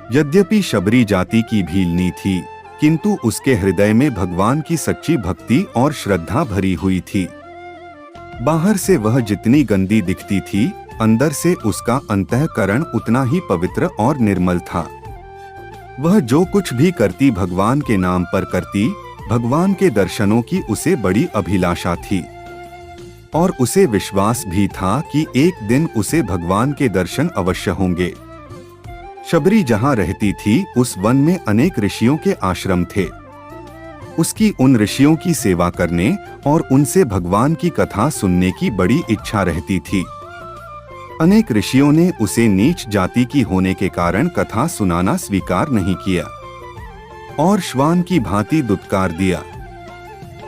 यद्यपि शबरी जाति की भीलनी थी, किंतु उसके हृदय में भगवान की सच्ची भक्ति और श्रद्धा भरी हुई थी। बाहर से वह जितनी गंदी दिखती थी, अंदर से उसका अंतःकरण उतना ही पवित्र और निर्मल था। वह जो कुछ भी करती भगवान के नाम पर करती। भगवान के दर्शनों की उसे बड़ी अभिलाषा थी और उसे विश्वास भी था कि एक दिन उसे भगवान के दर्शन अवश्य होंगे। शबरी जहाँ रहती थी, उस वन में अनेक ऋषियों के आश्रम थे। उसकी उन ऋषियों की सेवा करने और उनसे भगवान की कथा सुनने की बड़ी इच्छा रहती थी। अनेक ऋषियों ने उसे नीच जाति की होने के कारण कथा सुनाना स्वीकार नहीं किया और श्वान की भांति दुत्कार दिया,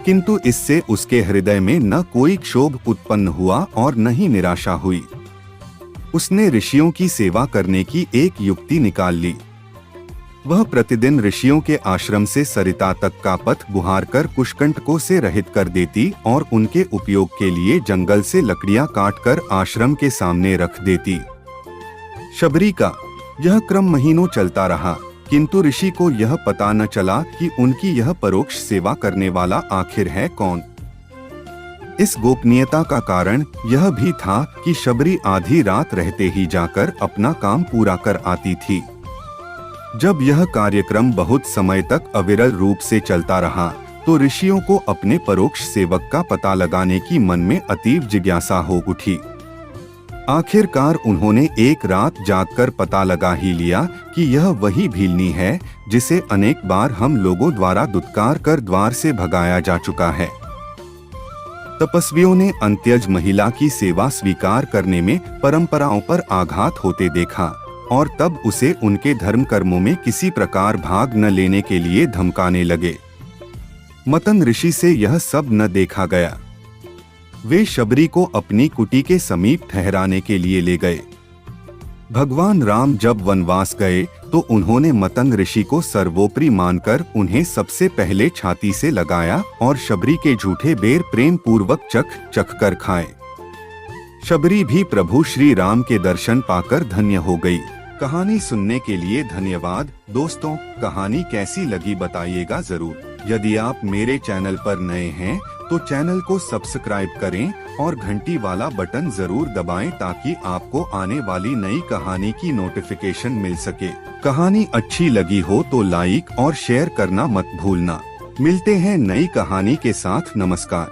किंतु इससे उसके हृदय में न कोई क्षोभ उत्पन्न हुआ और न ही निराशा हुई। उसने ऋषियों की सेवा करने की एक युक्ति निकाल ली। वह प्रतिदिन ऋषियों के आश्रम से सरिता तक का पथ बुहार कर कुशकंटकों से रहित कर देती और उनके उपयोग के लिए जंगल से लकड़ियां काटकर आश्रम के सामने रख देती। शबरी का यह क्रम महीनों चलता रहा, किंतु ऋषि को यह पता न चला कि उनकी यह परोक्ष सेवा करने वाला आखिर है कौन। इस गोपनीयता का कारण यह भी था कि शबरी आधी रात रहते ही जाकर अपना काम पूरा कर आती थी। जब यह कार्यक्रम बहुत समय तक अविरल रूप से चलता रहा, तो ऋषियों को अपने परोक्ष सेवक का पता लगाने की मन में अतीव जिज्ञासा हो उठी। आखिरकार उन्होंने एक रात जागकर पता लगा ही लिया कि यह वही भीलनी है जिसे अनेक बार हम लोगों द्वारा दुत्कार कर द्वार से भगाया जा चुका है। तपस्वियों ने अंत्यज महिला की सेवा स्वीकार करने में परंपराओं पर आघात होते देखा और तब उसे उनके धर्म कर्मों में किसी प्रकार भाग न लेने के लिए धमकाने लगे। मतन ऋषि से यह सब न देखा गया। वे शबरी को अपनी कुटी के समीप ठहराने के लिए ले गए। भगवान राम जब वनवास गए तो उन्होंने मतन ऋषि को सर्वोपरि मानकर उन्हें सबसे पहले छाती से लगाया और शबरी के झूठे बेर प्रेम पूर्वक चख कर खाए। शबरी भी प्रभु श्री राम के दर्शन पाकर धन्य हो गई। कहानी सुनने के लिए धन्यवाद दोस्तों। कहानी कैसी लगी बताइएगा जरूर। यदि आप मेरे चैनल पर नए हैं तो चैनल को सब्सक्राइब करें और घंटी वाला बटन जरूर दबाएं ताकि आपको आने वाली नई कहानी की नोटिफिकेशन मिल सके। कहानी अच्छी लगी हो तो लाइक और शेयर करना मत भूलना। मिलते हैं नई कहानी के साथ। नमस्कार।